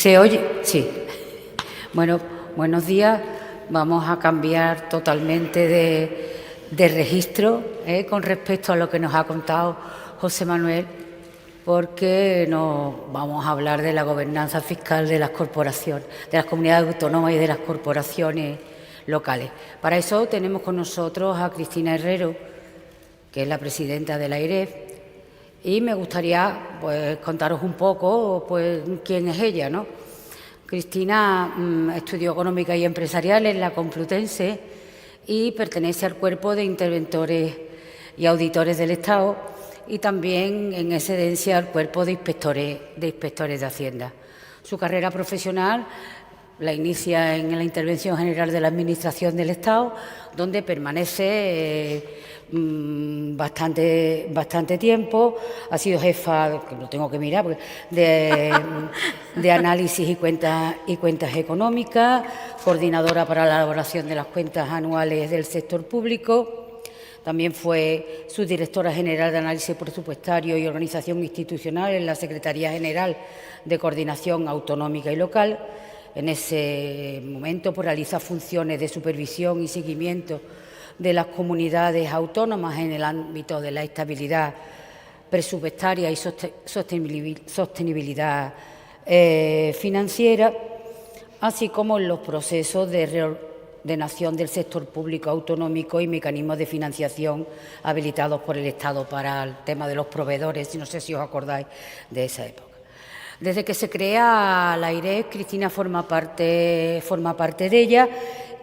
¿Se oye? Sí. Bueno, buenos días. Vamos a cambiar totalmente de registro con respecto a lo que nos ha contado José Manuel, porque nos vamos a hablar de la gobernanza fiscal de las corporaciones, de las comunidades autónomas y de las corporaciones locales. Para eso tenemos con nosotros a Cristina Herrero, que es la presidenta de la AIREF, y me gustaría pues contaros un poco pues quién es ella, ¿no? Cristina estudió Económica y Empresarial en la Complutense y pertenece al cuerpo de interventores y auditores del Estado y también en excedencia al cuerpo de inspectores de Hacienda. Su carrera profesional la inicia en la Intervención General de la Administración del Estado, donde permanece bastante tiempo. Ha sido jefa, que lo tengo que mirar, de análisis y cuentas económicas, coordinadora para la elaboración de las cuentas anuales del sector público. También fue subdirectora general de Análisis Presupuestario y Organización Institucional en la Secretaría General de Coordinación Autonómica y Local. En ese momento realiza funciones de supervisión y seguimiento de las comunidades autónomas en el ámbito de la estabilidad presupuestaria y sostenibilidad financiera, así como en los procesos de reordenación del sector público autonómico y mecanismos de financiación habilitados por el Estado para el tema de los proveedores, no sé si os acordáis de esa época. Desde que se crea la AIREF, Cristina forma parte de ella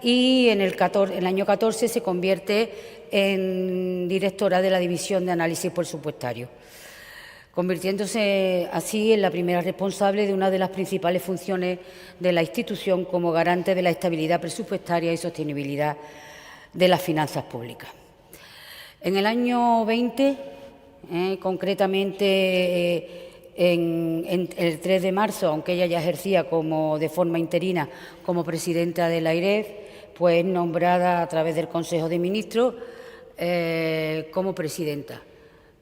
y en el año 14 se convierte en directora de la División de Análisis Presupuestario, convirtiéndose así en la primera responsable de una de las principales funciones de la institución como garante de la estabilidad presupuestaria y sostenibilidad de las finanzas públicas. En el año 20, concretamente en el 3 de marzo, aunque ella ya ejercía de forma interina como presidenta de la AIREF, pues nombrada a través del Consejo de Ministros como presidenta.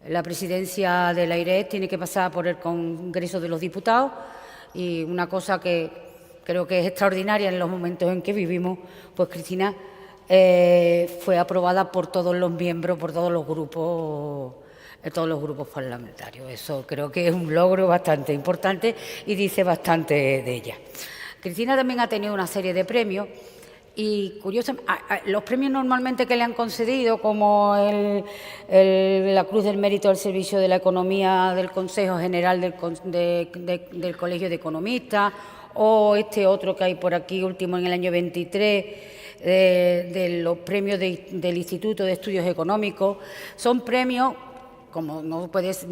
La presidencia de la AIREF tiene que pasar por el Congreso de los Diputados y una cosa que creo que es extraordinaria en los momentos en que vivimos, pues Cristina fue aprobada por todos los miembros, por todos los grupos parlamentarios. Eso creo que es un logro bastante importante y dice bastante de ella. Cristina también ha tenido una serie de premios y, curiosamente, los premios normalmente que le han concedido, como la Cruz del Mérito al Servicio de la Economía del Consejo General del Colegio de Economistas, o este otro que hay por aquí, último en el año 23, de los premios del Instituto de Estudios Económicos, son premios, como no puede ser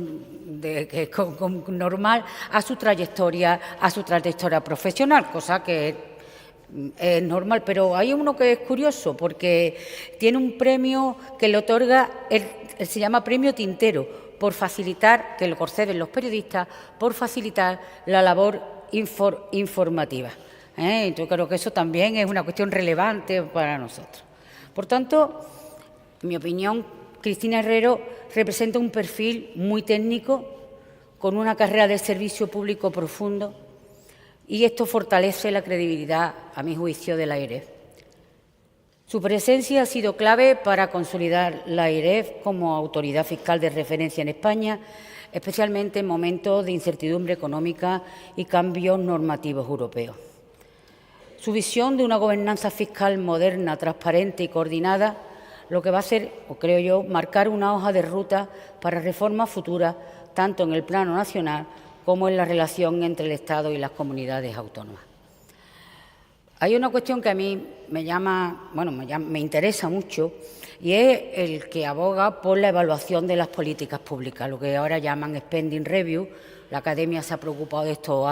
normal, a su trayectoria profesional, cosa que es normal. Pero hay uno que es curioso, porque tiene un premio que le otorga, se llama Premio Tintero, por facilitar, que lo conceden los periodistas, por facilitar la labor informativa. Yo creo que eso también es una cuestión relevante para nosotros. Por tanto, en mi opinión, Cristina Herrero representa un perfil muy técnico, con una carrera de servicio público profundo, y esto fortalece la credibilidad, a mi juicio, de la AIREF. Su presencia ha sido clave para consolidar la AIREF como autoridad fiscal de referencia en España, especialmente en momentos de incertidumbre económica y cambios normativos europeos. Su visión de una gobernanza fiscal moderna, transparente y coordinada, lo que va a hacer, o creo yo, marcar una hoja de ruta para reformas futuras, tanto en el plano nacional como en la relación entre el Estado y las comunidades autónomas. Hay una cuestión que a mí me interesa mucho, y es el que aboga por la evaluación de las políticas públicas, lo que ahora llaman spending review. La Academia se ha preocupado de esto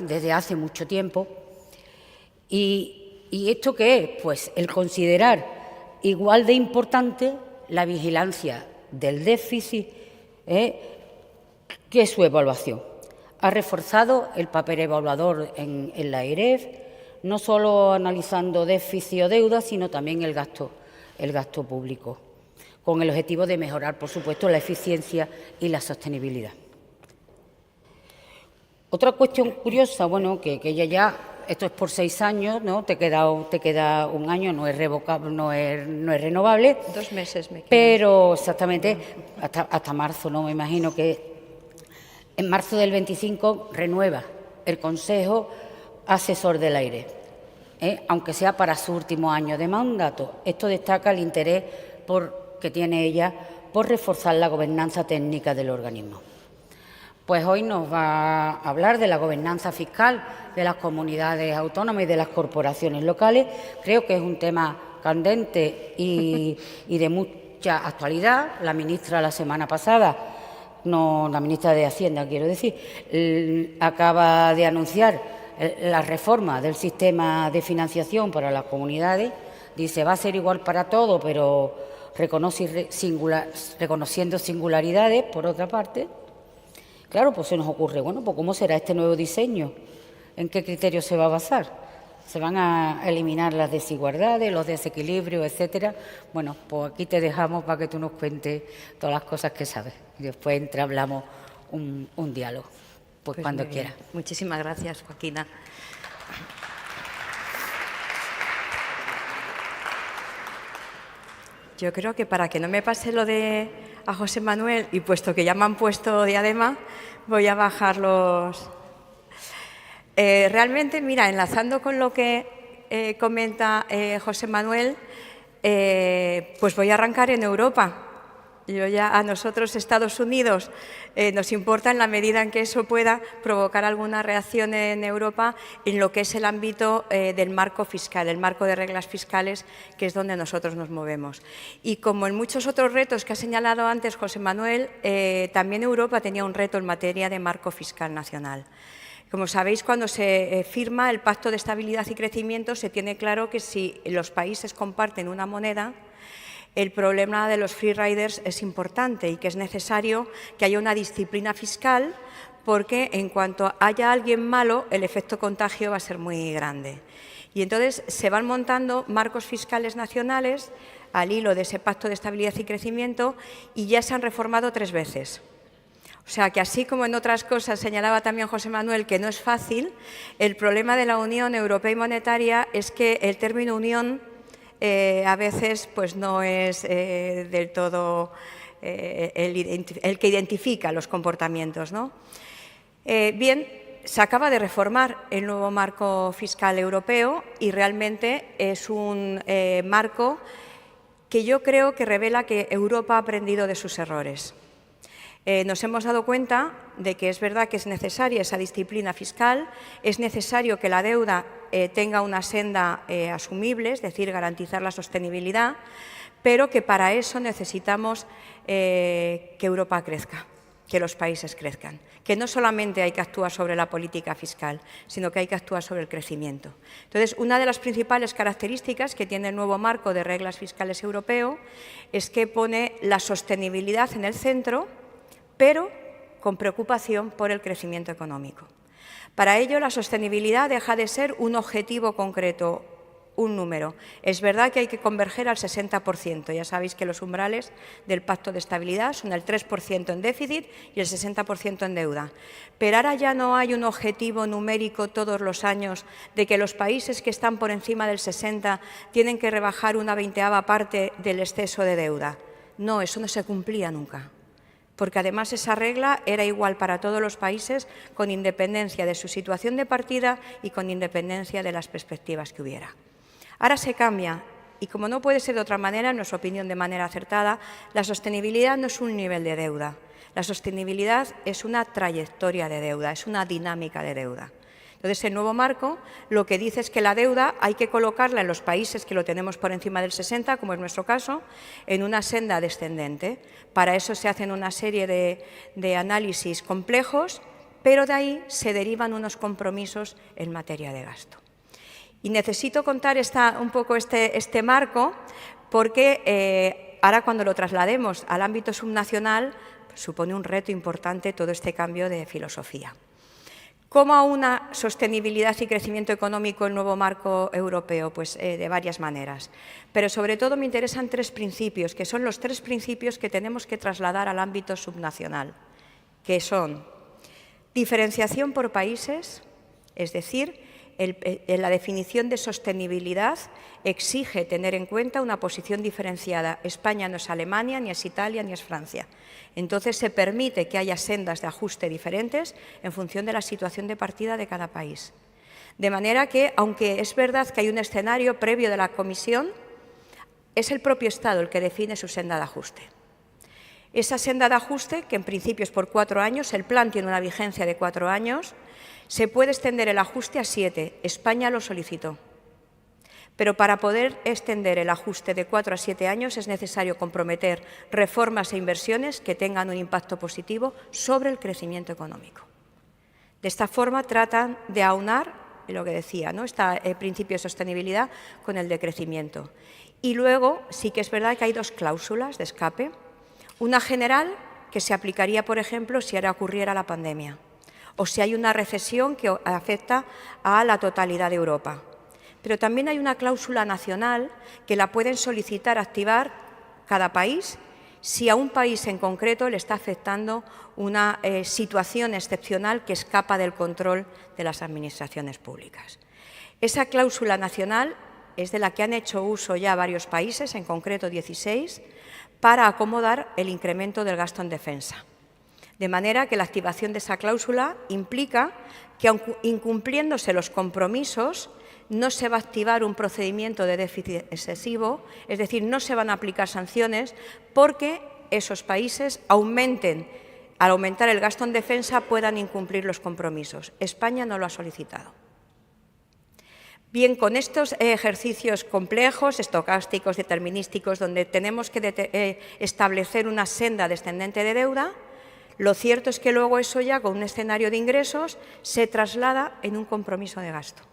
desde hace mucho tiempo. ¿Y esto qué es? Pues el considerar igual de importante la vigilancia del déficit que su evaluación. Ha reforzado el papel evaluador en la AIREF, no solo analizando déficit o deuda, sino también el gasto público, con el objetivo de mejorar, por supuesto, la eficiencia y la sostenibilidad. Otra cuestión curiosa, bueno, que ella ya, esto es por 6 años, ¿no? Te queda 1 año, no es revocable, no es renovable. 2 meses me quedan. Pero exactamente hasta marzo, ¿no? Me imagino que en marzo del 25 renueva el Consejo Asesor del Aire, aunque sea para su último año de mandato. Esto destaca el interés que tiene ella por reforzar la gobernanza técnica del organismo. Pues hoy nos va a hablar de la gobernanza fiscal de las comunidades autónomas y de las corporaciones locales. Creo que es un tema candente y de mucha actualidad. La ministra la semana pasada, no, la ministra de Hacienda, quiero decir, acaba de anunciar la reforma del sistema de financiación para las comunidades. Dice, va a ser igual para todo, pero reconociendo singularidades, por otra parte. Claro, pues se nos ocurre, bueno, pues ¿cómo será este nuevo diseño? ¿En qué criterios se va a basar? ¿Se van a eliminar las desigualdades, los desequilibrios, etcétera? Bueno, pues aquí te dejamos para que tú nos cuentes todas las cosas que sabes. Y después entablamos un diálogo, pues cuando quieras. Muchísimas gracias, Joaquina. Yo creo que para que no me pase lo de a José Manuel, y puesto que ya me han puesto diadema, voy a bajar los... realmente, mira, enlazando con lo que comenta José Manuel, pues voy a arrancar en Europa. A nosotros, Estados Unidos, nos importa en la medida en que eso pueda provocar alguna reacción en Europa en lo que es el ámbito del marco fiscal, el marco de reglas fiscales, que es donde nosotros nos movemos. Y como en muchos otros retos que ha señalado antes José Manuel, también Europa tenía un reto en materia de marco fiscal nacional. Como sabéis, cuando se firma el Pacto de Estabilidad y Crecimiento, se tiene claro que si los países comparten una moneda, el problema de los free riders es importante y que es necesario que haya una disciplina fiscal, porque en cuanto haya alguien malo, el efecto contagio va a ser muy grande. Y entonces se van montando marcos fiscales nacionales al hilo de ese Pacto de Estabilidad y Crecimiento y ya se han reformado 3 veces. O sea que así como en otras cosas señalaba también José Manuel que no es fácil, el problema de la Unión Europea y Monetaria es que el término unión a veces pues no es del todo el que identifica los comportamientos, ¿no? Bien, se acaba de reformar el nuevo marco fiscal europeo y realmente es un marco que yo creo que revela que Europa ha aprendido de sus errores. Nos hemos dado cuenta de que es verdad que es necesaria esa disciplina fiscal, es necesario que la deuda tenga una senda asumible, es decir, garantizar la sostenibilidad, pero que para eso necesitamos que Europa crezca, que los países crezcan, que no solamente hay que actuar sobre la política fiscal, sino que hay que actuar sobre el crecimiento. Entonces, una de las principales características que tiene el nuevo marco de reglas fiscales europeo es que pone la sostenibilidad en el centro, pero con preocupación por el crecimiento económico. Para ello, la sostenibilidad deja de ser un objetivo concreto, un número. Es verdad que hay que converger al 60%. Ya sabéis que los umbrales del Pacto de Estabilidad son el 3% en déficit y el 60% en deuda. Pero ahora ya no hay un objetivo numérico todos los años de que los países que están por encima del 60 tienen que rebajar una 20ª parte del exceso de deuda. No, eso no se cumplía nunca, porque además esa regla era igual para todos los países con independencia de su situación de partida y con independencia de las perspectivas que hubiera. Ahora se cambia y, como no puede ser de otra manera, en nuestra opinión de manera acertada, la sostenibilidad no es un nivel de deuda. La sostenibilidad es una trayectoria de deuda, es una dinámica de deuda. Entonces, el nuevo marco lo que dice es que la deuda hay que colocarla en los países que lo tenemos por encima del 60, como es nuestro caso, en una senda descendente. Para eso se hacen una serie de análisis complejos, pero de ahí se derivan unos compromisos en materia de gasto. Y necesito contar un poco este marco porque ahora, cuando lo traslademos al ámbito subnacional, supone un reto importante todo este cambio de filosofía. ¿Cómo a una sostenibilidad y crecimiento económico el nuevo marco europeo? Pues de varias maneras. Pero sobre todo me interesan 3 principios, que son los 3 principios que tenemos que trasladar al ámbito subnacional, que son Diferenciación por países, es decir, la definición de sostenibilidad exige tener en cuenta una posición diferenciada. España no es Alemania, ni es Italia, ni es Francia. Entonces, se permite que haya sendas de ajuste diferentes en función de la situación de partida de cada país. De manera que, aunque es verdad que hay un escenario previo de la Comisión, es el propio Estado el que define su senda de ajuste. Esa senda de ajuste, que en principio es por 4 años, el plan tiene una vigencia de 4 años, se puede extender el ajuste a 7. España lo solicitó. Pero para poder extender el ajuste de 4 a 7 años es necesario comprometer reformas e inversiones que tengan un impacto positivo sobre el crecimiento económico. De esta forma tratan de aunar lo que decía, ¿no?, este principio de sostenibilidad con el de crecimiento. Y luego sí que es verdad que hay 2 cláusulas de escape. Una general, que se aplicaría, por ejemplo, si ahora ocurriera la pandemia o si hay una recesión que afecta a la totalidad de Europa. Pero también hay una cláusula nacional que la pueden solicitar activar cada país si a un país en concreto le está afectando una situación excepcional que escapa del control de las administraciones públicas. Esa cláusula nacional es de la que han hecho uso ya varios países, en concreto 16, para acomodar el incremento del gasto en defensa. De manera que la activación de esa cláusula implica que, aun incumpliéndose los compromisos, no se va a activar un procedimiento de déficit excesivo, es decir, no se van a aplicar sanciones porque esos países al aumentar el gasto en defensa, puedan incumplir los compromisos. España no lo ha solicitado. Bien, con estos ejercicios complejos, estocásticos, determinísticos, donde tenemos que establecer una senda descendente de deuda, lo cierto es que luego eso ya, con un escenario de ingresos, se traslada en un compromiso de gasto.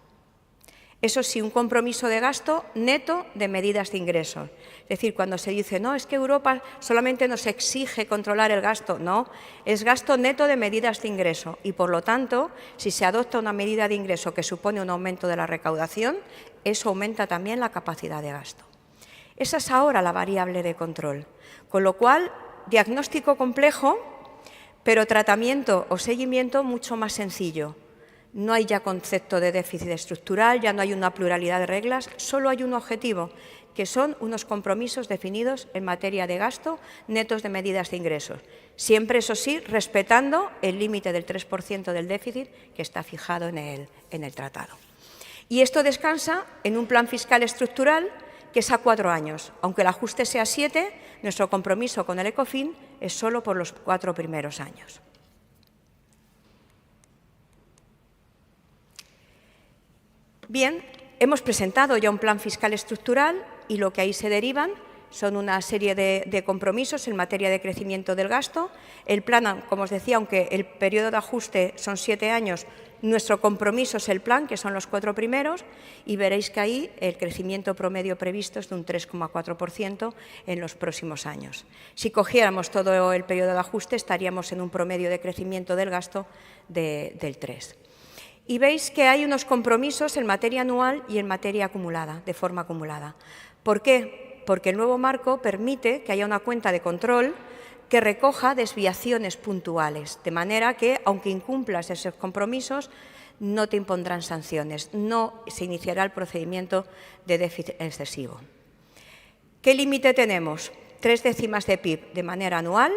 Eso sí, un compromiso de gasto neto de medidas de ingresos. Es decir, cuando se dice, no, es que Europa solamente nos exige controlar el gasto, no, es gasto neto de medidas de ingreso y, por lo tanto, si se adopta una medida de ingreso que supone un aumento de la recaudación, eso aumenta también la capacidad de gasto. Esa es ahora la variable de control, con lo cual, diagnóstico complejo, pero tratamiento o seguimiento mucho más sencillo. No hay ya concepto de déficit estructural, ya no hay una pluralidad de reglas, solo hay un objetivo, que son unos compromisos definidos en materia de gasto netos de medidas de ingresos. Siempre, eso sí, respetando el límite del 3% del déficit que está fijado en el tratado. Y esto descansa en un plan fiscal estructural que es a 4 años. Aunque el ajuste sea 7, nuestro compromiso con el ECOFIN es solo por los 4 primeros años. Bien, hemos presentado ya un plan fiscal estructural y lo que ahí se derivan son una serie de compromisos en materia de crecimiento del gasto. El plan, como os decía, aunque el periodo de ajuste son 7 años, nuestro compromiso es el plan, que son los 4 primeros, y veréis que ahí el crecimiento promedio previsto es de un 3,4% en los próximos años. Si cogiéramos todo el periodo de ajuste, estaríamos en un promedio de crecimiento del gasto del 3%. Y veis que hay unos compromisos en materia anual y en materia acumulada, de forma acumulada. ¿Por qué? Porque el nuevo marco permite que haya una cuenta de control que recoja desviaciones puntuales, de manera que, aunque incumplas esos compromisos, no te impondrán sanciones, no se iniciará el procedimiento de déficit excesivo. ¿Qué límite tenemos? 3 décimas de PIB de manera anual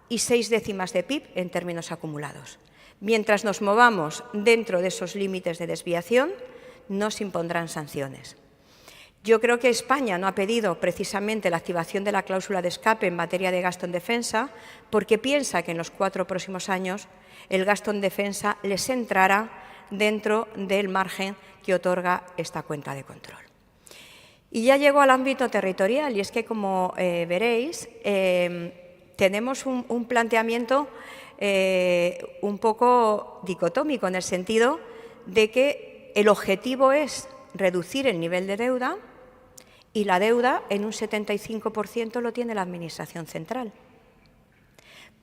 y 6 décimas de PIB en términos acumulados. Mientras nos movamos dentro de esos límites de desviación, no se impondrán sanciones. Yo creo que España no ha pedido precisamente la activación de la cláusula de escape en materia de gasto en defensa porque piensa que en los 4 próximos años el gasto en defensa les entrará dentro del margen que otorga esta cuenta de control. Y ya llego al ámbito territorial y es que, como veréis, tenemos un planteamiento un poco dicotómico en el sentido de que el objetivo es reducir el nivel de deuda y la deuda en un 75% lo tiene la Administración central.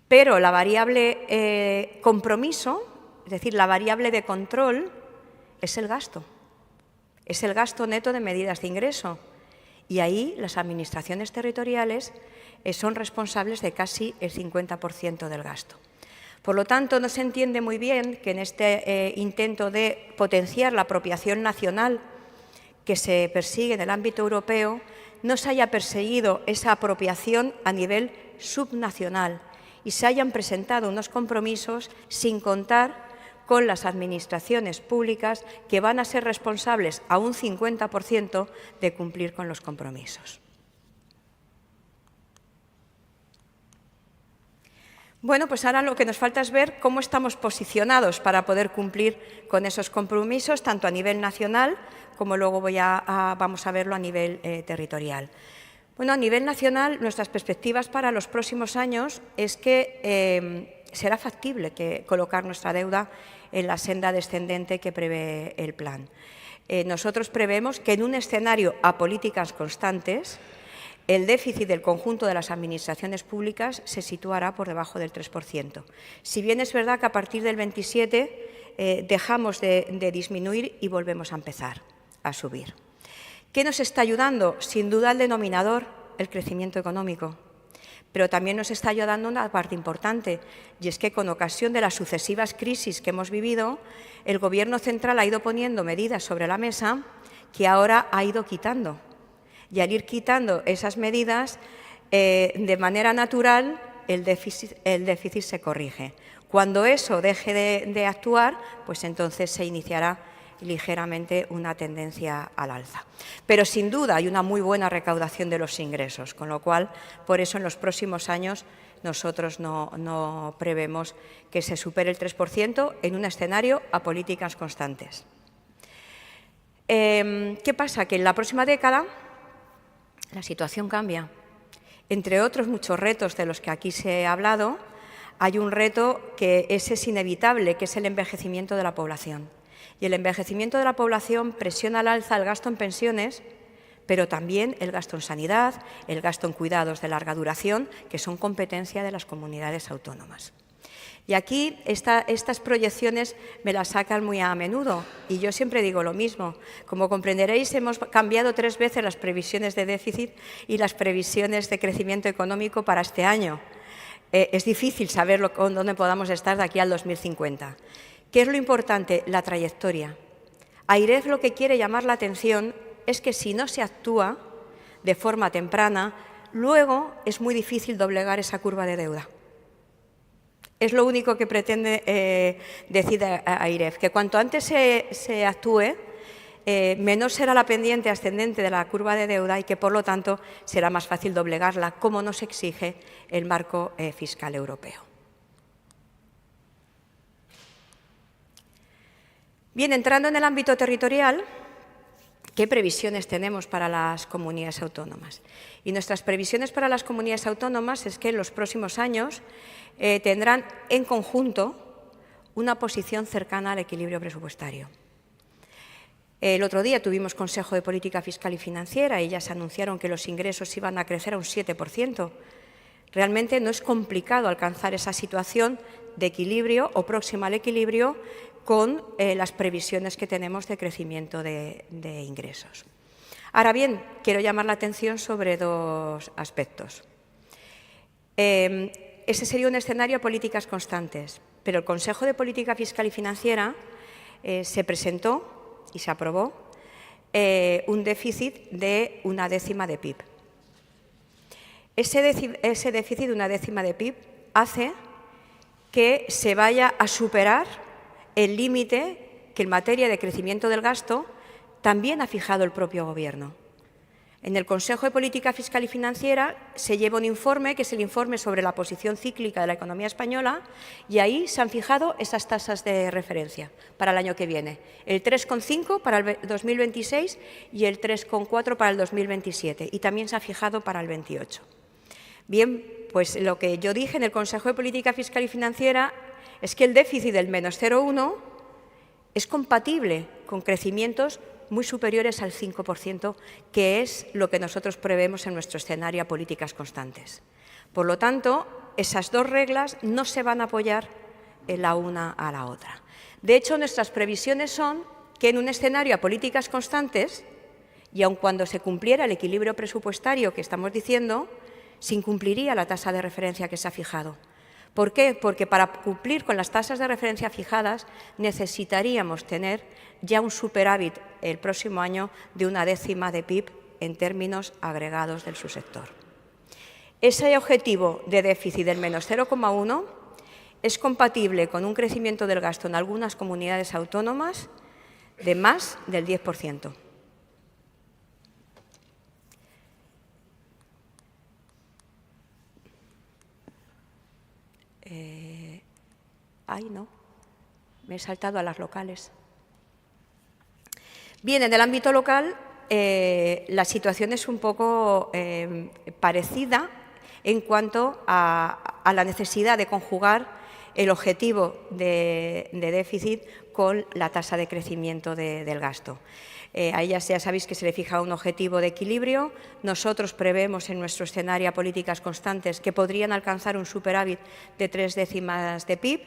Pero la variable compromiso, es decir, la variable de control, es el gasto. Es el gasto neto de medidas de ingreso. Y ahí las administraciones territoriales son responsables de casi el 50% del gasto. Por lo tanto, no se entiende muy bien que en este intento de potenciar la apropiación nacional que se persigue en el ámbito europeo, no se haya perseguido esa apropiación a nivel subnacional y se hayan presentado unos compromisos sin contar con las administraciones públicas que van a ser responsables a un 50% de cumplir con los compromisos. Bueno, pues ahora lo que nos falta es ver cómo estamos posicionados para poder cumplir con esos compromisos, tanto a nivel nacional como luego vamos a verlo a nivel territorial. Bueno, a nivel nacional, nuestras perspectivas para los próximos años es que será factible colocar nuestra deuda en la senda descendente que prevé el plan. Nosotros prevemos que en un escenario a políticas constantes, el déficit del conjunto de las administraciones públicas se situará por debajo del 3%. Si bien es verdad que a partir del 27 dejamos de disminuir y volvemos a empezar a subir. ¿Qué nos está ayudando? Sin duda el denominador, el crecimiento económico. Pero también nos está ayudando una parte importante, y es que con ocasión de las sucesivas crisis que hemos vivido, el Gobierno central ha ido poniendo medidas sobre la mesa que ahora ha ido quitando. Y al ir quitando esas medidas, de manera natural, el déficit se corrige. Cuando eso deje de actuar, pues entonces se iniciará ligeramente una tendencia al alza. Pero sin duda hay una muy buena recaudación de los ingresos, con lo cual, por eso en los próximos años nosotros no prevemos que se supere el 3% en un escenario a políticas constantes. ¿Qué pasa? Que en la próxima década la situación cambia. Entre otros muchos retos de los que aquí se ha hablado, hay un reto que es inevitable, que es el envejecimiento de la población. Y el envejecimiento de la población presiona al alza el gasto en pensiones, pero también el gasto en sanidad, el gasto en cuidados de larga duración, que son competencia de las comunidades autónomas. Y aquí estas proyecciones me las sacan muy a menudo y yo siempre digo lo mismo. Como comprenderéis, hemos cambiado 3 veces las previsiones de déficit y las previsiones de crecimiento económico para este año. Es difícil saber dónde podamos estar de aquí al 2050. ¿Qué es lo importante? La trayectoria. AIREF lo que quiere llamar la atención es que si no se actúa de forma temprana, luego es muy difícil doblegar esa curva de deuda. Es lo único que pretende decir AIREF, que cuanto antes se actúe, menor será la pendiente ascendente de la curva de deuda y que, por lo tanto, será más fácil doblegarla, como nos exige el marco fiscal europeo. Bien, entrando en el ámbito territorial, ¿qué previsiones tenemos para las comunidades autónomas? Y nuestras previsiones para las comunidades autónomas es que en los próximos años tendrán en conjunto una posición cercana al equilibrio presupuestario. El otro día tuvimos Consejo de Política Fiscal y Financiera y ya se anunciaron que los ingresos iban a crecer a un 7%. Realmente no es complicado alcanzar esa situación de equilibrio o próxima al equilibrio con las previsiones que tenemos de crecimiento de ingresos. Ahora bien, quiero llamar la atención sobre 2 aspectos. Ese sería un escenario a políticas constantes, pero el Consejo de Política Fiscal y Financiera se presentó y se aprobó un déficit de 1/10 de PIB. Ese déficit de 1/10 de PIB hace que se vaya a superar el límite que en materia de crecimiento del gasto también ha fijado el propio Gobierno. En el Consejo de Política Fiscal y Financiera se lleva un informe, que es el informe sobre la posición cíclica de la economía española, y ahí se han fijado esas tasas de referencia para el año que viene, el 3,5 para el 2026 y el 3,4 para el 2027, y también se ha fijado para el 28. Bien, pues lo que yo dije en el Consejo de Política Fiscal y Financiera es que el déficit del -0,1 es compatible con crecimientos muy superiores al 5%, que es lo que nosotros prevemos en nuestro escenario a políticas constantes. Por lo tanto, esas 2 reglas no se van a apoyar en la una a la otra. De hecho, nuestras previsiones son que en un escenario a políticas constantes, y aun cuando se cumpliera el equilibrio presupuestario que estamos diciendo, se incumpliría la tasa de referencia que se ha fijado. ¿Por qué? Porque para cumplir con las tasas de referencia fijadas necesitaríamos tener ya un superávit el próximo año de 1/10 de PIB en términos agregados del subsector. Ese objetivo de déficit del menos 0,1 es compatible con un crecimiento del gasto en algunas comunidades autónomas de más del 10%. Ay, no, me he saltado a las locales. Bien, en el ámbito local la situación es un poco parecida en cuanto a la necesidad de conjugar el objetivo de déficit con la tasa de crecimiento del gasto. A ellas ya sabéis que se le fija un objetivo de equilibrio. Nosotros prevemos en nuestro escenario políticas constantes que podrían alcanzar un superávit de 0,3 de PIB.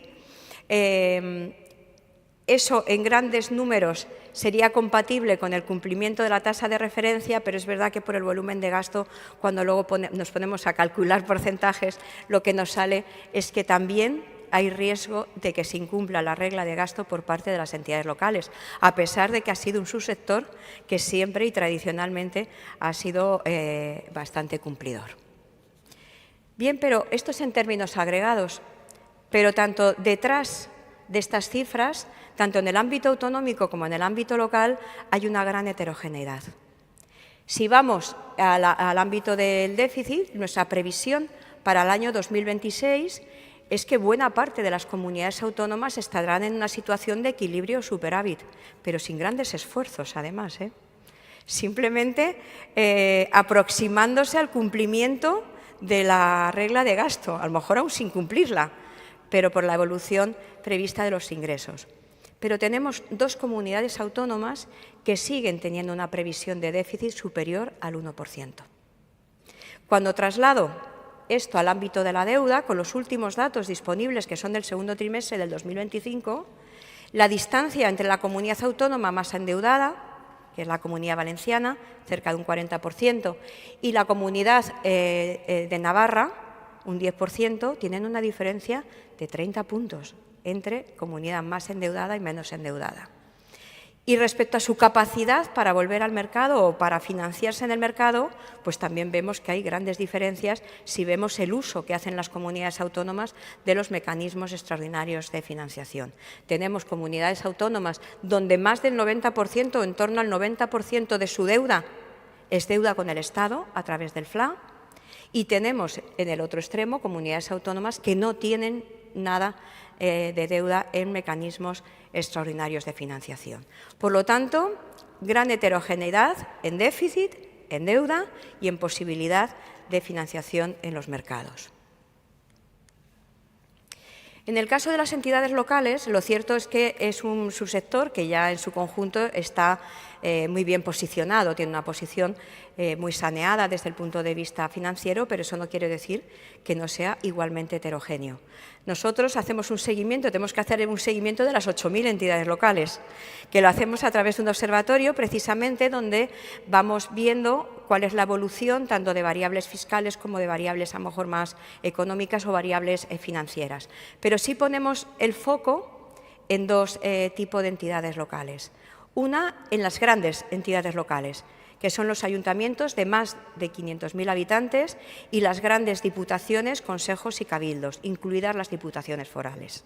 Eso en grandes números sería compatible con el cumplimiento de la tasa de referencia, pero es verdad que por el volumen de gasto, cuando luego nos ponemos a calcular porcentajes, lo que nos sale es que también hay riesgo de que se incumpla la regla de gasto por parte de las entidades locales, a pesar de que ha sido un subsector que siempre y tradicionalmente ha sido bastante cumplidor. Bien, pero esto es en términos agregados, pero tanto detrás de estas cifras, tanto en el ámbito autonómico como en el ámbito local, hay una gran heterogeneidad. Si vamos al ámbito del déficit, nuestra previsión para el año 2026 es que buena parte de las comunidades autónomas estarán en una situación de equilibrio o superávit, pero sin grandes esfuerzos, además, simplemente aproximándose al cumplimiento de la regla de gasto, a lo mejor aún sin cumplirla, pero por la evolución prevista de los ingresos. Pero tenemos 2 comunidades autónomas que siguen teniendo una previsión de déficit superior al 1%. Cuando traslado esto al ámbito de la deuda, con los últimos datos disponibles, que son del segundo trimestre del 2025, la distancia entre la comunidad autónoma más endeudada, que es la Comunidad Valenciana, cerca de un 40%, y la Comunidad de Navarra, un 10%, tienen una diferencia de 30 puntos entre comunidad más endeudada y menos endeudada. Y respecto a su capacidad para volver al mercado o para financiarse en el mercado, pues también vemos que hay grandes diferencias si vemos el uso que hacen las comunidades autónomas de los mecanismos extraordinarios de financiación. Tenemos comunidades autónomas donde más del 90%, en torno al 90% de su deuda es deuda con el Estado a través del FLA, y tenemos en el otro extremo comunidades autónomas que no tienen nada de deuda en mecanismos extraordinarios de financiación. Por lo tanto, gran heterogeneidad en déficit, en deuda y en posibilidad de financiación en los mercados. En el caso de las entidades locales, lo cierto es que es un subsector que ya en su conjunto está muy bien posicionado, tiene una posición muy saneada desde el punto de vista financiero, pero eso no quiere decir que no sea igualmente heterogéneo. Nosotros hacemos un seguimiento, tenemos que hacer un seguimiento de las 8.000 entidades locales, que lo hacemos a través de un observatorio precisamente donde vamos viendo cuál es la evolución tanto de variables fiscales como de variables a lo mejor más económicas o variables financieras. Pero sí ponemos el foco en 2 tipos de entidades locales. Una en las grandes entidades locales, que son los ayuntamientos de más de 500.000 habitantes y las grandes diputaciones, consejos y cabildos, incluidas las diputaciones forales.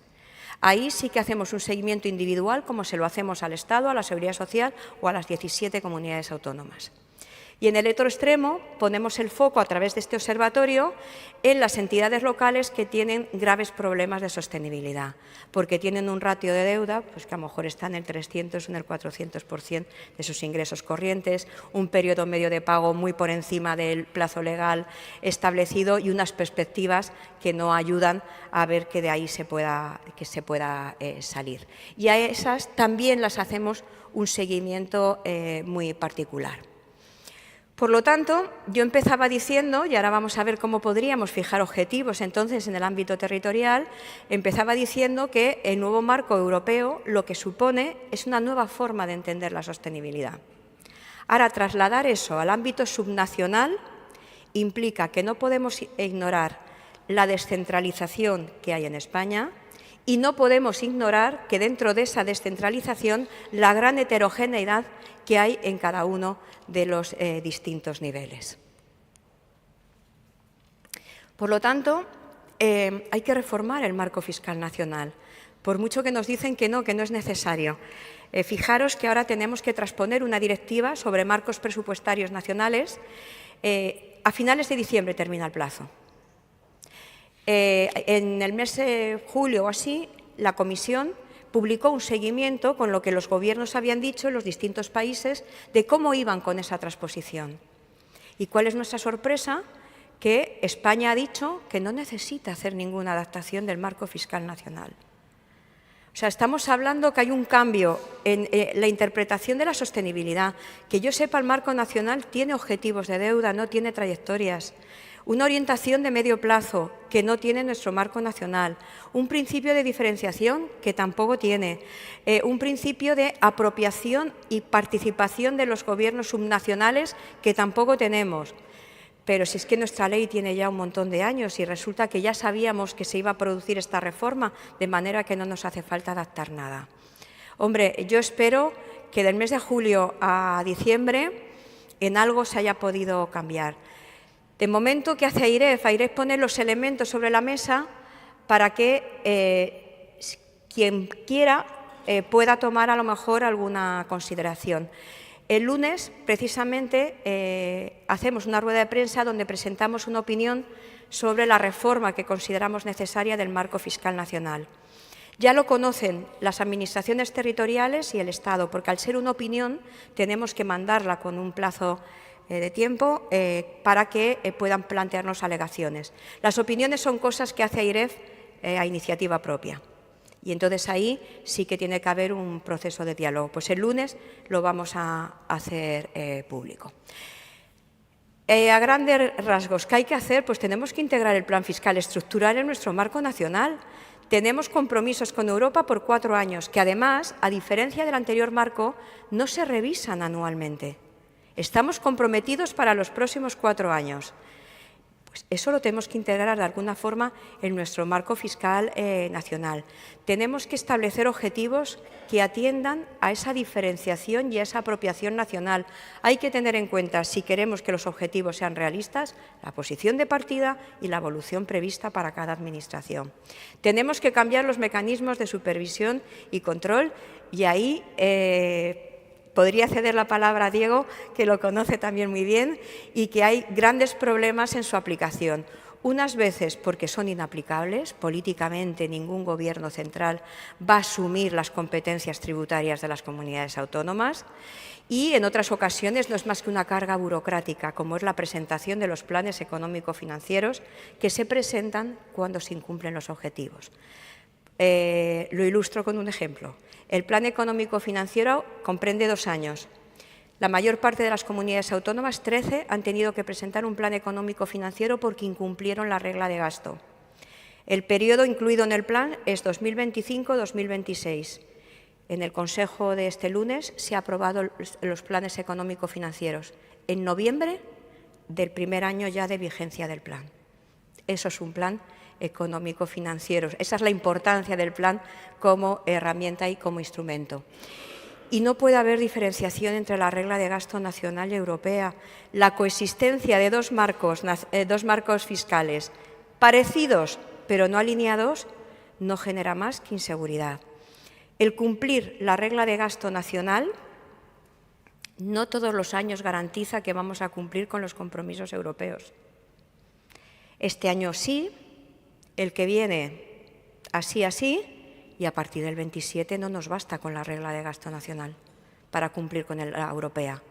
Ahí sí que hacemos un seguimiento individual, como se lo hacemos al Estado, a la Seguridad Social o a las 17 comunidades autónomas. Y en el otro extremo ponemos el foco a través de este observatorio en las entidades locales que tienen graves problemas de sostenibilidad, porque tienen un ratio de deuda pues que a lo mejor está en el 300 o en el 400% de sus ingresos corrientes, un periodo medio de pago muy por encima del plazo legal establecido y unas perspectivas que no ayudan a ver que de ahí se pueda salir. Y a esas también las hacemos un seguimiento muy particular. Por lo tanto, yo empezaba diciendo, y ahora vamos a ver cómo podríamos fijar objetivos entonces en el ámbito territorial, empezaba diciendo que el nuevo marco europeo lo que supone es una nueva forma de entender la sostenibilidad. Ahora, trasladar eso al ámbito subnacional implica que no podemos ignorar la descentralización que hay en España y no podemos ignorar que dentro de esa descentralización la gran heterogeneidad que hay en cada uno de los distintos niveles. Por lo tanto, hay que reformar el marco fiscal nacional, por mucho que nos dicen que no es necesario. Fijaros que ahora tenemos que transponer una directiva sobre marcos presupuestarios nacionales. A finales de diciembre termina el plazo. En el mes de julio o así, la Comisión publicó un seguimiento con lo que los gobiernos habían dicho en los distintos países de cómo iban con esa transposición. ¿Y cuál es nuestra sorpresa? Que España ha dicho que no necesita hacer ninguna adaptación del marco fiscal nacional. O sea, estamos hablando que hay un cambio en la interpretación de la sostenibilidad. Que yo sepa, el marco nacional tiene objetivos de deuda, no tiene trayectorias. Una orientación de medio plazo que no tiene nuestro marco nacional. Un principio de diferenciación que tampoco tiene. Un principio de apropiación y participación de los gobiernos subnacionales que tampoco tenemos. Pero si es que nuestra ley tiene ya un montón de años y resulta que ya sabíamos que se iba a producir esta reforma, de manera que no nos hace falta adaptar nada. Hombre, yo espero que del mes de julio a diciembre en algo se haya podido cambiar. De momento, ¿qué hace AIREF? AIREF pone los elementos sobre la mesa para que quien quiera pueda tomar a lo mejor alguna consideración. El lunes, precisamente, hacemos una rueda de prensa donde presentamos una opinión sobre la reforma que consideramos necesaria del marco fiscal nacional. Ya lo conocen las administraciones territoriales y el Estado, porque al ser una opinión tenemos que mandarla con un plazo de tiempo para que puedan plantearnos alegaciones. Las opiniones son cosas que hace AIREF a iniciativa propia. Y entonces ahí sí que tiene que haber un proceso de diálogo. Pues el lunes lo vamos a hacer público. A grandes rasgos, ¿qué hay que hacer? Pues tenemos que integrar el plan fiscal estructural en nuestro marco nacional. Tenemos compromisos con Europa por 4 años, que además, a diferencia del anterior marco, no se revisan anualmente. Estamos comprometidos para los próximos 4 años. Eso lo tenemos que integrar de alguna forma en nuestro marco fiscal nacional. Tenemos que establecer objetivos que atiendan a esa diferenciación y a esa apropiación nacional. Hay que tener en cuenta, si queremos que los objetivos sean realistas, la posición de partida y la evolución prevista para cada administración. Tenemos que cambiar los mecanismos de supervisión y control y ahí podría ceder la palabra a Diego, que lo conoce también muy bien, y que hay grandes problemas en su aplicación. Unas veces porque son inaplicables, políticamente ningún gobierno central va a asumir las competencias tributarias de las comunidades autónomas, y en otras ocasiones no es más que una carga burocrática, como es la presentación de los planes económico-financieros que se presentan cuando se incumplen los objetivos. Lo ilustro con un ejemplo. El plan económico-financiero comprende 2 años. La mayor parte de las comunidades autónomas, 13, han tenido que presentar un plan económico-financiero porque incumplieron la regla de gasto. El periodo incluido en el plan es 2025-2026. En el Consejo de este lunes se han aprobado los planes económico-financieros. En noviembre del primer año ya de vigencia del plan. Eso es un plan económico-financieros. Esa es la importancia del plan como herramienta y como instrumento. Y no puede haber diferenciación entre la regla de gasto nacional y europea. La coexistencia de dos marcos fiscales parecidos pero no alineados no genera más que inseguridad. El cumplir la regla de gasto nacional no todos los años garantiza que vamos a cumplir con los compromisos europeos. Este año sí, el que viene así, y a partir del 27 no nos basta con la regla de gasto nacional para cumplir con la europea.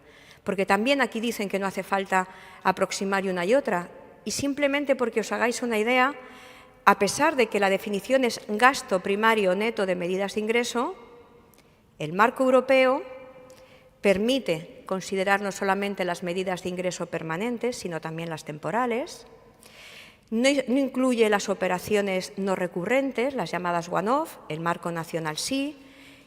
Porque también aquí dicen que no hace falta aproximar una y otra, y simplemente porque os hagáis una idea, a pesar de que la definición es gasto primario neto de medidas de ingreso, el marco europeo permite considerar no solamente las medidas de ingreso permanentes, sino también las temporales. No incluye las operaciones no recurrentes, las llamadas one-off, el marco nacional sí,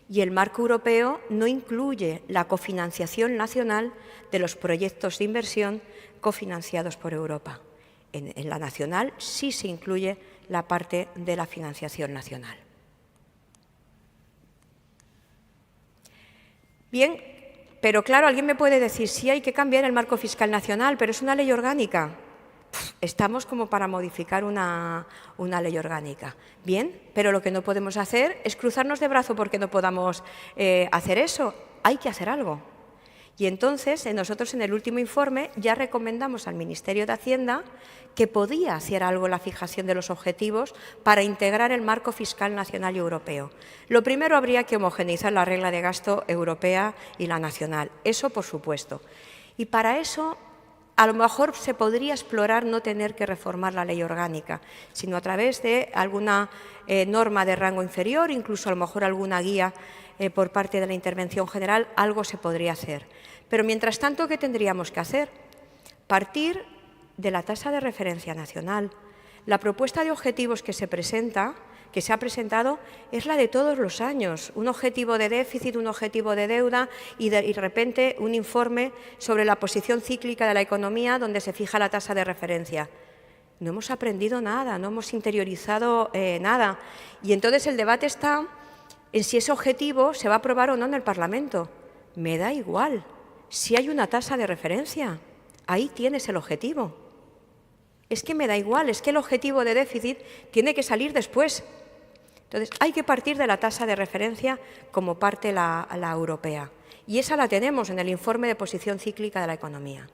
y el marco europeo no incluye la cofinanciación nacional de los proyectos de inversión cofinanciados por Europa. En la nacional sí se incluye la parte de la financiación nacional. Bien, pero claro, alguien me puede decir, sí hay que cambiar el marco fiscal nacional, pero es una ley orgánica. Estamos como para modificar una ley orgánica. Bien, pero lo que no podemos hacer es cruzarnos de brazo porque no podamos hacer eso. Hay que hacer algo. Y entonces, nosotros en el último informe ya recomendamos al Ministerio de Hacienda que podía hacer algo en la fijación de los objetivos para integrar el marco fiscal nacional y europeo. Lo primero, habría que homogeneizar la regla de gasto europea y la nacional. Eso, por supuesto. Y para eso, a lo mejor se podría explorar no tener que reformar la ley orgánica, sino a través de alguna norma de rango inferior, incluso a lo mejor alguna guía por parte de la intervención general, algo se podría hacer. Pero, mientras tanto, ¿qué tendríamos que hacer? Partir de la tasa de referencia nacional. La propuesta de objetivos que se ha presentado, es la de todos los años. Un objetivo de déficit, un objetivo de deuda y de repente un informe sobre la posición cíclica de la economía donde se fija la tasa de referencia. No hemos aprendido nada, no hemos interiorizado nada. Y entonces el debate está en si ese objetivo se va a aprobar o no en el Parlamento. Me da igual. Si hay una tasa de referencia, ahí tienes el objetivo. Es que me da igual, es que el objetivo de déficit tiene que salir después. Entonces, hay que partir de la tasa de referencia como parte la europea. Y esa la tenemos en el informe de posición cíclica de la economía.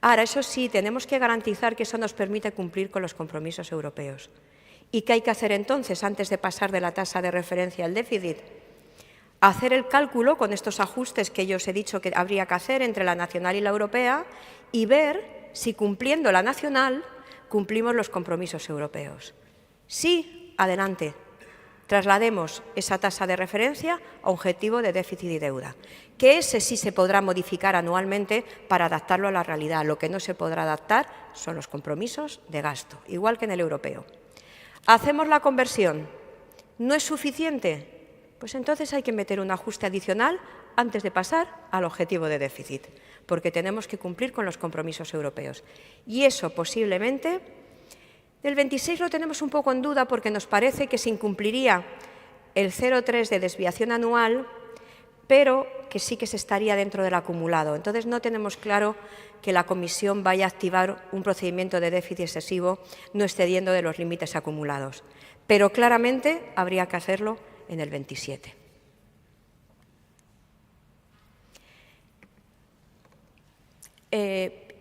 Ahora, eso sí, tenemos que garantizar que eso nos permite cumplir con los compromisos europeos. ¿Y qué hay que hacer entonces antes de pasar de la tasa de referencia al déficit? Hacer el cálculo con estos ajustes que yo os he dicho que habría que hacer entre la nacional y la europea y ver si, cumpliendo la nacional, cumplimos los compromisos europeos. Sí, adelante. Traslademos esa tasa de referencia a objetivo de déficit y deuda, que ese sí se podrá modificar anualmente para adaptarlo a la realidad. Lo que no se podrá adaptar son los compromisos de gasto, igual que en el europeo. ¿Hacemos la conversión? ¿No es suficiente? Pues entonces hay que meter un ajuste adicional antes de pasar al objetivo de déficit, porque tenemos que cumplir con los compromisos europeos. Y eso posiblemente, del 26 lo tenemos un poco en duda porque nos parece que se incumpliría el 0,3 de desviación anual, pero que sí que se estaría dentro del acumulado. Entonces no tenemos claro que la Comisión vaya a activar un procedimiento de déficit excesivo no excediendo de los límites acumulados. Pero claramente habría que hacerlo en el 27.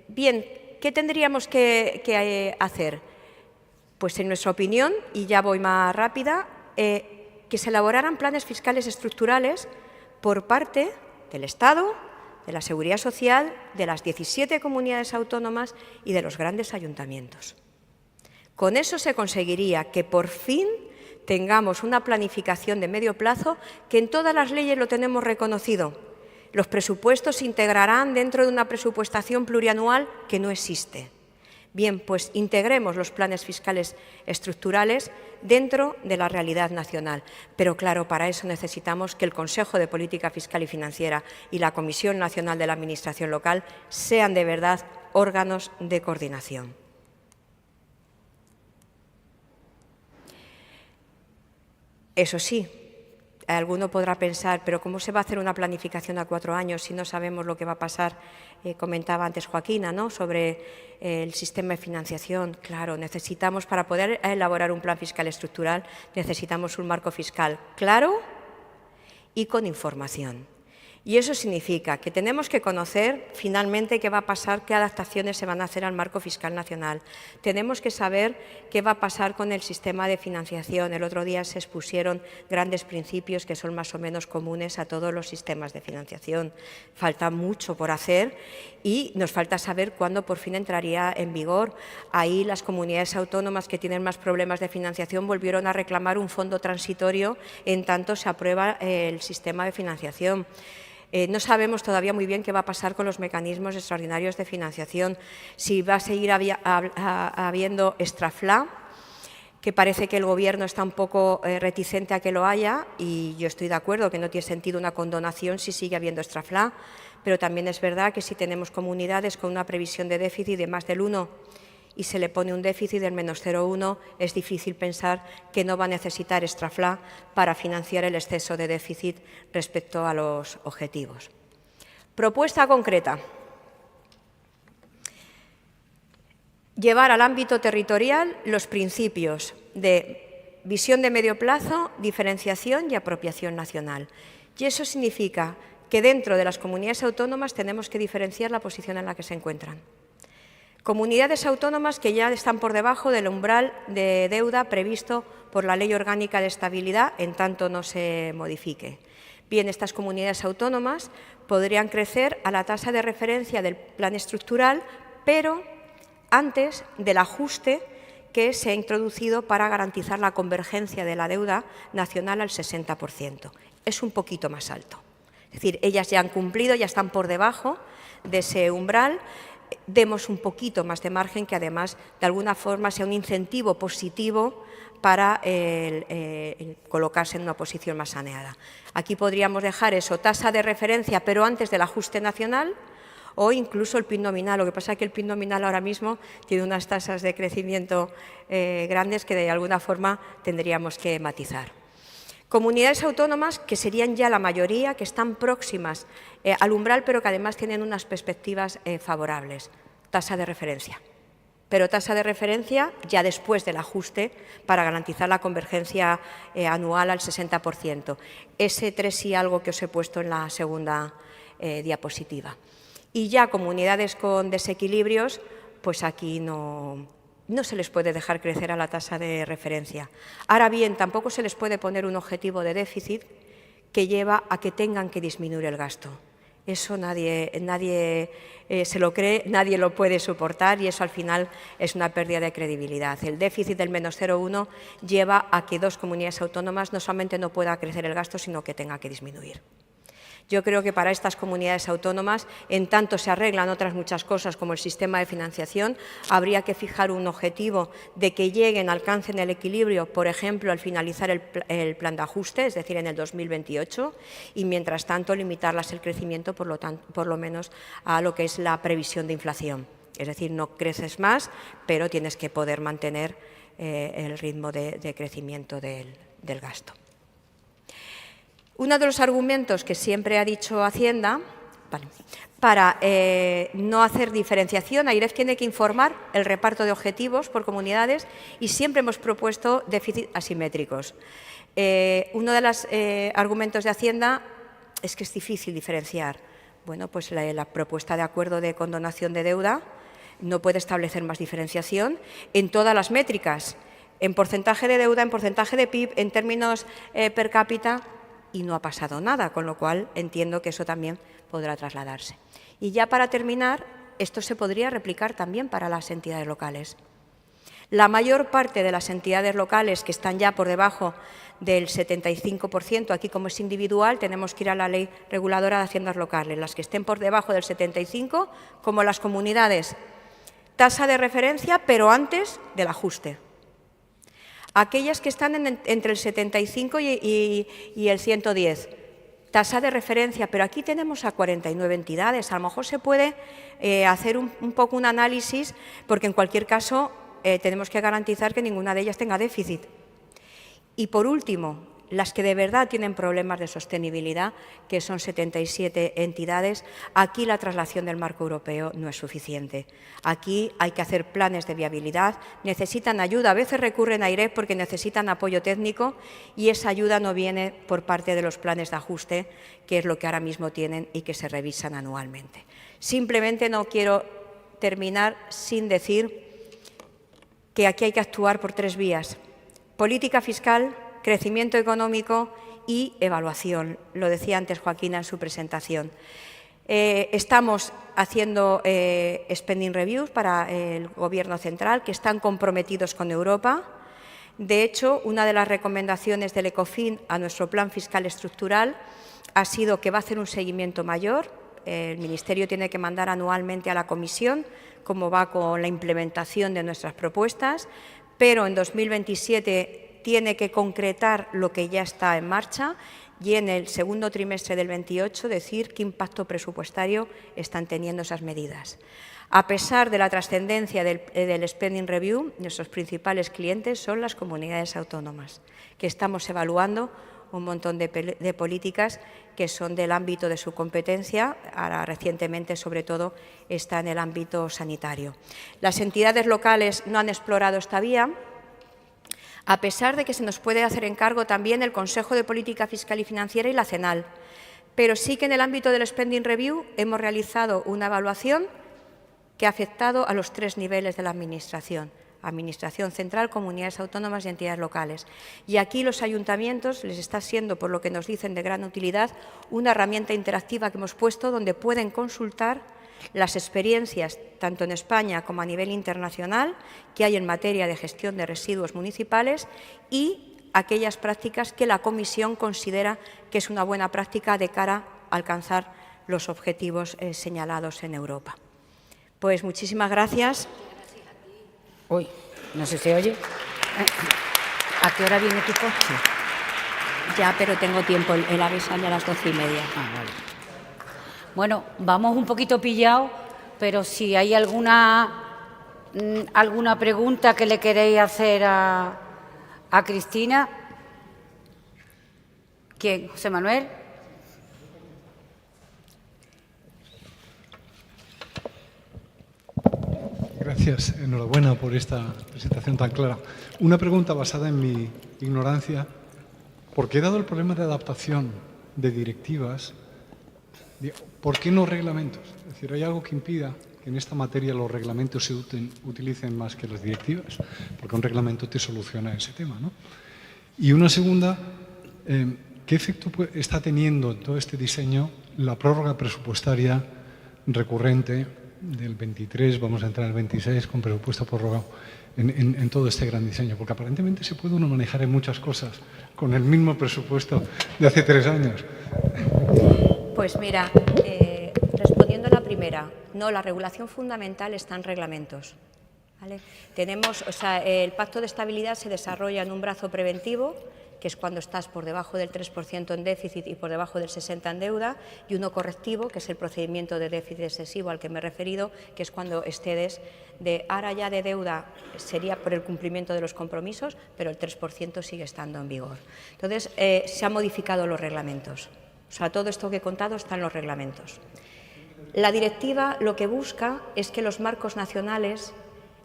Bien, ¿qué tendríamos que hacer? Pues en nuestra opinión, y ya voy más rápida, que se elaboraran planes fiscales estructurales por parte del Estado, de la Seguridad Social, de las 17 comunidades autónomas y de los grandes ayuntamientos. Con eso se conseguiría que por fin tengamos una planificación de medio plazo que en todas las leyes lo tenemos reconocido. Los presupuestos se integrarán dentro de una presupuestación plurianual que no existe. Bien, pues integremos los planes fiscales estructurales dentro de la realidad nacional. Pero claro, para eso necesitamos que el Consejo de Política Fiscal y Financiera y la Comisión Nacional de la Administración Local sean de verdad órganos de coordinación. Eso sí, alguno podrá pensar, pero ¿cómo se va a hacer una planificación a 4 años si no sabemos lo que va a pasar? Comentaba antes Joaquina, ¿no?, sobre el sistema de financiación. Claro, necesitamos, para poder elaborar un plan fiscal estructural, necesitamos un marco fiscal claro y con información. Y eso significa que tenemos que conocer finalmente qué va a pasar, qué adaptaciones se van a hacer al marco fiscal nacional. Tenemos que saber qué va a pasar con el sistema de financiación. El otro día se expusieron grandes principios que son más o menos comunes a todos los sistemas de financiación. Falta mucho por hacer y nos falta saber cuándo por fin entraría en vigor. Ahí las comunidades autónomas que tienen más problemas de financiación volvieron a reclamar un fondo transitorio en tanto se aprueba el sistema de financiación. No sabemos todavía muy bien qué va a pasar con los mecanismos extraordinarios de financiación, si va a seguir habiendo extrafla, que parece que el Gobierno está un poco reticente a que lo haya, y yo estoy de acuerdo que no tiene sentido una condonación si sigue habiendo extrafla, pero también es verdad que si tenemos comunidades con una previsión de déficit de más del 1 y se le pone un déficit del menos 0,1, es difícil pensar que no va a necesitar extra FLA para financiar el exceso de déficit respecto a los objetivos. Propuesta concreta. Llevar al ámbito territorial los principios de visión de medio plazo, diferenciación y apropiación nacional. Y eso significa que dentro de las comunidades autónomas tenemos que diferenciar la posición en la que se encuentran. Comunidades autónomas que ya están por debajo del umbral de deuda previsto por la Ley Orgánica de Estabilidad, en tanto no se modifique. Bien, estas comunidades autónomas podrían crecer a la tasa de referencia del plan estructural, pero antes del ajuste que se ha introducido para garantizar la convergencia de la deuda nacional al 60%. Es un poquito más alto. Es decir, ellas ya han cumplido, ya están por debajo de ese umbral. Demos un poquito más de margen, que además de alguna forma sea un incentivo positivo para colocarse en una posición más saneada. Aquí podríamos dejar eso, tasa de referencia, pero antes del ajuste nacional, o incluso el PIB nominal. Lo que pasa es que el PIB nominal ahora mismo tiene unas tasas de crecimiento grandes que de alguna forma tendríamos que matizar. Comunidades autónomas que serían ya la mayoría, que están próximas al umbral, pero que además tienen unas perspectivas favorables. Tasa de referencia. Pero tasa de referencia ya después del ajuste para garantizar la convergencia anual al 60%. Ese 3 y algo que os he puesto en la segunda diapositiva. Y ya comunidades con desequilibrios, pues aquí no se les puede dejar crecer a la tasa de referencia. Ahora bien, tampoco se les puede poner un objetivo de déficit que lleva a que tengan que disminuir el gasto. Eso nadie se lo cree, nadie lo puede soportar y eso al final es una pérdida de credibilidad. El déficit del menos 0,1 lleva a que dos comunidades autónomas no solamente no pueda crecer el gasto, sino que tenga que disminuir. Yo creo que para estas comunidades autónomas, en tanto se arreglan otras muchas cosas como el sistema de financiación, habría que fijar un objetivo de que lleguen, alcancen el equilibrio, por ejemplo, al finalizar el plan de ajuste, es decir, en el 2028, y mientras tanto limitarlas el crecimiento, por lo menos a lo que es la previsión de inflación. Es decir, no creces más, pero tienes que poder mantener el ritmo de crecimiento del gasto. Uno de los argumentos que siempre ha dicho Hacienda para no hacer diferenciación, AIREF tiene que informar el reparto de objetivos por comunidades y siempre hemos propuesto déficit asimétricos. Uno de los argumentos de Hacienda es que es difícil diferenciar. Bueno, pues la propuesta de acuerdo de condonación de deuda no puede establecer más diferenciación en todas las métricas, en porcentaje de deuda, en porcentaje de PIB, en términos per cápita, y no ha pasado nada, con lo cual entiendo que eso también podrá trasladarse. Y ya para terminar, esto se podría replicar también para las entidades locales. La mayor parte de las entidades locales que están ya por debajo del 75%, aquí como es individual, tenemos que ir a la ley reguladora de haciendas locales. Las que estén por debajo del 75%, como las comunidades, tasa de referencia, pero antes del ajuste. Aquellas que están entre el 75 y el 110, tasa de referencia, pero aquí tenemos a 49 entidades. A lo mejor se puede hacer un poco un análisis, porque en cualquier caso tenemos que garantizar que ninguna de ellas tenga déficit. Y por último, las que de verdad tienen problemas de sostenibilidad, que son 77 entidades, aquí la traslación del marco europeo no es suficiente. Aquí hay que hacer planes de viabilidad, necesitan ayuda, a veces recurren a AIREF porque necesitan apoyo técnico y esa ayuda no viene por parte de los planes de ajuste, que es lo que ahora mismo tienen y que se revisan anualmente. Simplemente no quiero terminar sin decir que aquí hay que actuar por 3 vías: política fiscal, crecimiento económico y evaluación. Lo decía antes Joaquina en su presentación. Estamos haciendo spending reviews para el Gobierno central que están comprometidos con Europa. De hecho, una de las recomendaciones del ECOFIN a nuestro plan fiscal estructural ha sido que va a hacer un seguimiento mayor. El Ministerio tiene que mandar anualmente a la Comisión cómo va con la implementación de nuestras propuestas, pero en 2027 tiene que concretar lo que ya está en marcha y en el segundo trimestre del 28 decir qué impacto presupuestario están teniendo esas medidas. A pesar de la trascendencia del Spending Review, nuestros principales clientes son las comunidades autónomas, que estamos evaluando un montón de políticas que son del ámbito de su competencia, ahora recientemente sobre todo está en el ámbito sanitario. Las entidades locales no han explorado esta vía, a pesar de que se nos puede hacer encargo también el Consejo de Política Fiscal y Financiera y la CENAL, pero sí que en el ámbito del Spending Review hemos realizado una evaluación que ha afectado a los 3 niveles de la Administración: Administración central, comunidades autónomas y entidades locales. Y aquí los ayuntamientos les está siendo, por lo que nos dicen, de gran utilidad una herramienta interactiva que hemos puesto donde pueden consultar las experiencias, tanto en España como a nivel internacional, que hay en materia de gestión de residuos municipales y aquellas prácticas que la Comisión considera que es una buena práctica de cara a alcanzar los objetivos señalados en Europa. Pues muchísimas gracias. Uy, no sé si se oye. ¿A qué hora viene tu coche? Ya, pero tengo tiempo. El AVE sale a las 12:30. Vale. Bueno, vamos un poquito pillados, pero si hay alguna pregunta que le queréis hacer a Cristina. ¿Quién? ¿José Manuel? Gracias, enhorabuena por esta presentación tan clara. Una pregunta basada en mi ignorancia, porque dado el problema de adaptación de directivas, ¿por qué no reglamentos? Es decir, ¿hay algo que impida que en esta materia los reglamentos se utilicen más que las directivas? Porque un reglamento te soluciona ese tema, ¿no? Y una segunda, ¿qué efecto está teniendo en todo este diseño la prórroga presupuestaria recurrente del 23, vamos a entrar en el 26 con presupuesto prorrogado en todo este gran diseño? Porque aparentemente se puede uno manejar en muchas cosas con el mismo presupuesto de hace 3 años. Pues mira, respondiendo a la primera, no, la regulación fundamental está en reglamentos, ¿vale? Tenemos, el Pacto de Estabilidad se desarrolla en un brazo preventivo, que es cuando estás por debajo del 3% en déficit y por debajo del 60% en deuda, y uno correctivo, que es el procedimiento de déficit excesivo al que me he referido, que es cuando excedes de ahora ya de deuda, sería por el cumplimiento de los compromisos, pero el 3% sigue estando en vigor. Entonces, se han modificado los reglamentos. O sea, todo esto que he contado está en los reglamentos. La directiva lo que busca es que los marcos nacionales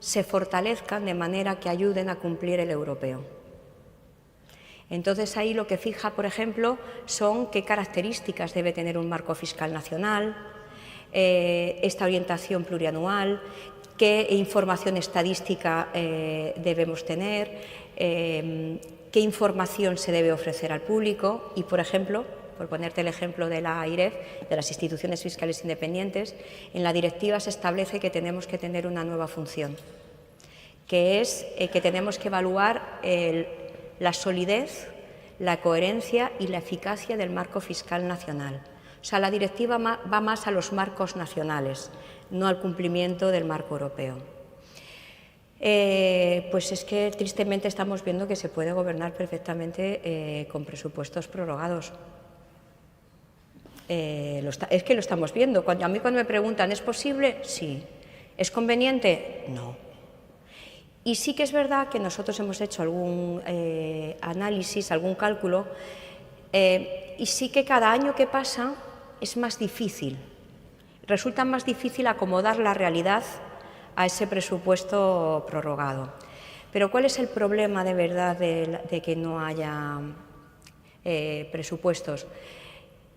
se fortalezcan de manera que ayuden a cumplir el europeo. Entonces, ahí lo que fija, por ejemplo, son qué características debe tener un marco fiscal nacional, esta orientación plurianual, qué información estadística debemos tener, qué información se debe ofrecer al público y, por ejemplo, por ponerte el ejemplo de la AIREF, de las instituciones fiscales independientes, en la directiva se establece que tenemos que tener una nueva función, que es que tenemos que evaluar la solidez, la coherencia y la eficacia del marco fiscal nacional. O sea, la directiva va más a los marcos nacionales, no al cumplimiento del marco europeo. Pues es que tristemente estamos viendo que se puede gobernar perfectamente con presupuestos prorrogados. Es que lo estamos viendo. A mí cuando me preguntan, ¿es posible? Sí. ¿Es conveniente? No. Y sí que es verdad que nosotros hemos hecho algún análisis, algún cálculo, y sí que cada año que pasa es más difícil. Resulta más difícil acomodar la realidad a ese presupuesto prorrogado. Pero ¿cuál es el problema de verdad de que no haya presupuestos?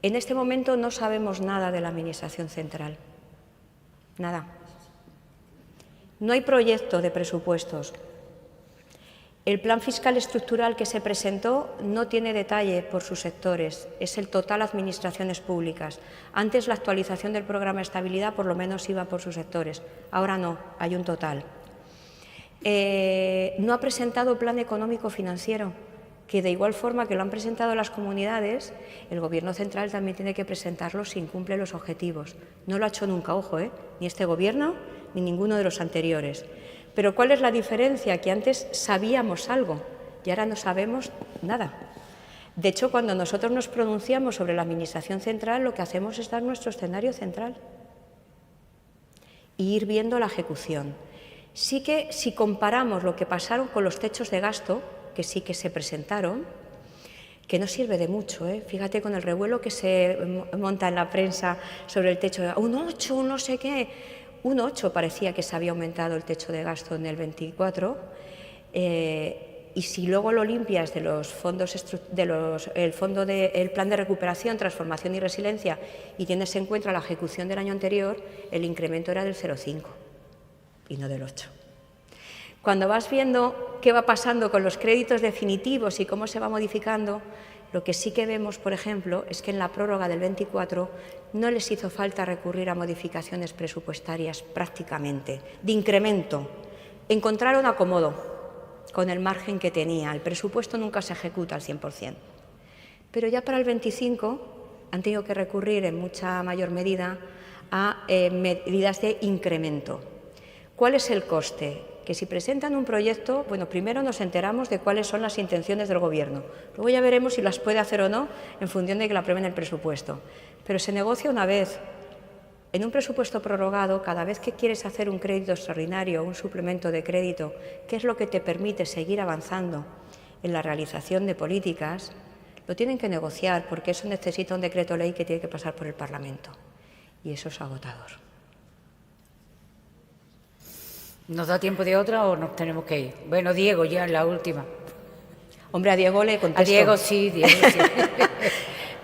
En este momento no sabemos nada de la Administración central. Nada. No hay proyecto de presupuestos. El plan fiscal estructural que se presentó no tiene detalle por sus sectores, es el total administraciones públicas. Antes la actualización del programa de estabilidad por lo menos iba por sus sectores, ahora no, hay un total. No ha presentado plan económico financiero, que de igual forma que lo han presentado las comunidades, el Gobierno central también tiene que presentarlo si incumple los objetivos. No lo ha hecho nunca, ojo, ni este Gobierno ni ninguno de los anteriores. Pero ¿cuál es la diferencia? Que antes sabíamos algo y ahora no sabemos nada. De hecho, cuando nosotros nos pronunciamos sobre la Administración central, lo que hacemos es dar nuestro escenario central y ir viendo la ejecución. Sí que si comparamos lo que pasaron con los techos de gasto, que sí que se presentaron, que no sirve de mucho, fíjate con el revuelo que se monta en la prensa sobre el techo de un 8, un no sé qué, un 8 parecía que se había aumentado el techo de gasto en el 24, y si luego lo limpias de los fondos, el plan de recuperación, transformación y resiliencia, y tienes en cuenta la ejecución del año anterior, el incremento era del 0,5 y no del 8. Cuando vas viendo qué va pasando con los créditos definitivos y cómo se va modificando, lo que sí que vemos, por ejemplo, es que en la prórroga del 24 no les hizo falta recurrir a modificaciones presupuestarias prácticamente, de incremento. Encontraron acomodo con el margen que tenía. El presupuesto nunca se ejecuta al 100%. Pero ya para el 25 han tenido que recurrir en mucha mayor medida a medidas de incremento. ¿Cuál es el coste? Que si presentan un proyecto, bueno, primero nos enteramos de cuáles son las intenciones del Gobierno. Luego ya veremos si las puede hacer o no en función de que la aprueben el presupuesto. Pero se negocia una vez. En un presupuesto prorrogado, cada vez que quieres hacer un crédito extraordinario o un suplemento de crédito, que es lo que te permite seguir avanzando en la realización de políticas, lo tienen que negociar porque eso necesita un decreto ley que tiene que pasar por el Parlamento. Y eso es agotador. ¿Nos da tiempo de otra o nos tenemos que ir? Bueno, Diego, ya en la última. Hombre, a Diego le contesto. A Diego sí, Diego sí.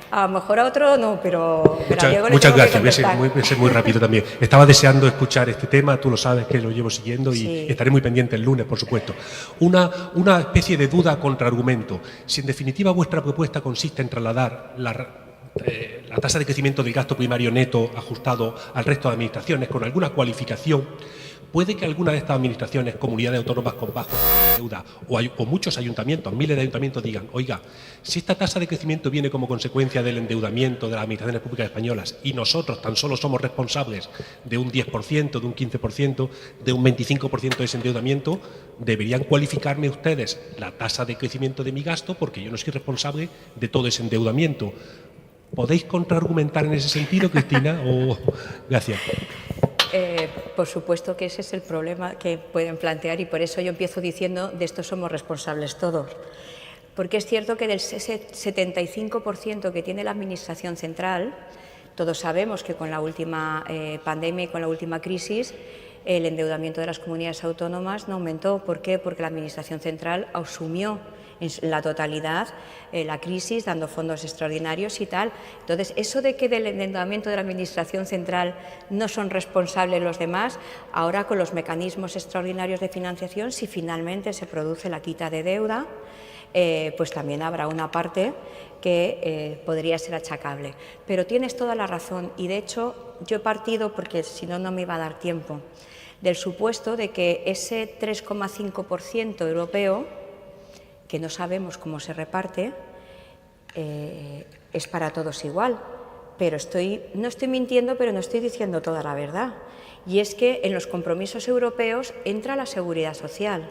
A lo mejor a otro no, pero a Diego le muchas tengo que gracias, voy a ser muy rápido también. Estaba deseando escuchar este tema, tú lo sabes que lo llevo siguiendo y sí. Estaré muy pendiente el lunes, por supuesto. Una especie de duda contra argumento. Si en definitiva vuestra propuesta consiste en trasladar la tasa de crecimiento del gasto primario neto ajustado al resto de administraciones con alguna cualificación, puede que alguna de estas administraciones, comunidades autónomas con bajos de deuda o muchos ayuntamientos, miles de ayuntamientos digan, oiga, si esta tasa de crecimiento viene como consecuencia del endeudamiento de las administraciones públicas españolas y nosotros tan solo somos responsables de un 10%, de un 15%, de un 25% de ese endeudamiento, deberían cualificarme ustedes la tasa de crecimiento de mi gasto porque yo no soy responsable de todo ese endeudamiento. ¿Podéis contraargumentar en ese sentido, Cristina? Gracias. Por supuesto que ese es el problema que pueden plantear y por eso yo empiezo diciendo de esto somos responsables todos. Porque es cierto que del 75% que tiene la Administración central, todos sabemos que con la última pandemia y con la última crisis, el endeudamiento de las comunidades autónomas no aumentó. ¿Por qué? Porque la Administración central asumió en la totalidad la crisis, dando fondos extraordinarios y tal. Entonces, eso de que del endeudamiento de la Administración central no son responsables los demás, ahora con los mecanismos extraordinarios de financiación, si finalmente se produce la quita de deuda, pues también habrá una parte que podría ser achacable. Pero tienes toda la razón y, de hecho, yo he partido, porque si no, no me iba a dar tiempo, del supuesto de que ese 3,5% europeo, que no sabemos cómo se reparte, es para todos igual. Pero no estoy mintiendo, pero no estoy diciendo toda la verdad. Y es que en los compromisos europeos entra la seguridad social.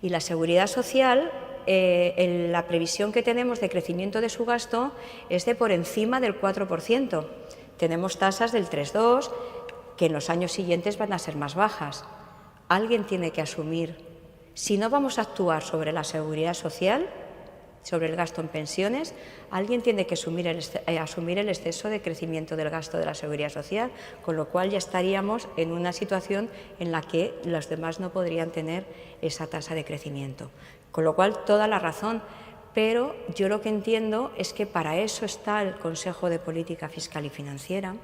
Y la seguridad social, la previsión que tenemos de crecimiento de su gasto es de por encima del 4%. Tenemos tasas del 3,2%, que en los años siguientes van a ser más bajas. Alguien tiene que asumir. Si no vamos a actuar sobre la seguridad social, sobre el gasto en pensiones, alguien tiene que asumir el exceso de crecimiento del gasto de la seguridad social, con lo cual ya estaríamos en una situación en la que los demás no podrían tener esa tasa de crecimiento. Con lo cual, toda la razón. Pero yo lo que entiendo es que para eso está el Consejo de Política Fiscal y Financiera,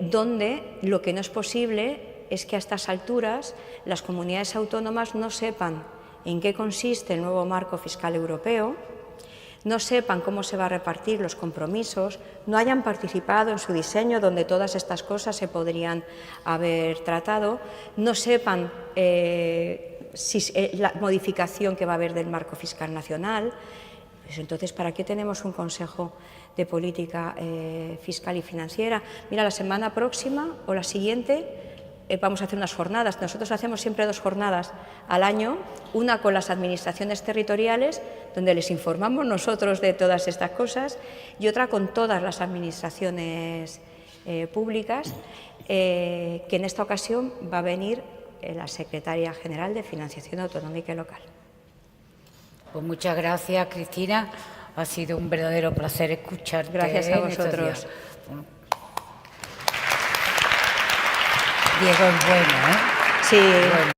donde lo que no es posible es que a estas alturas las comunidades autónomas no sepan en qué consiste el nuevo marco fiscal europeo, no sepan cómo se va a repartir los compromisos, no hayan participado en su diseño, donde todas estas cosas se podrían haber tratado, no sepan la modificación que va a haber del marco fiscal nacional. Pues entonces, ¿para qué tenemos un Consejo de Política Fiscal y Financiera? Mira, la semana próxima o la siguiente vamos a hacer unas jornadas. Nosotros hacemos siempre 2 jornadas al año, una con las administraciones territoriales, donde les informamos nosotros de todas estas cosas, y otra con todas las administraciones públicas, que en esta ocasión va a venir la Secretaria General de Financiación Autonómica y Local. Pues muchas gracias, Cristina. Ha sido un verdadero placer escucharte. Gracias a en estos vosotros. días. Diego es bueno, ¿eh? Sí. Bueno.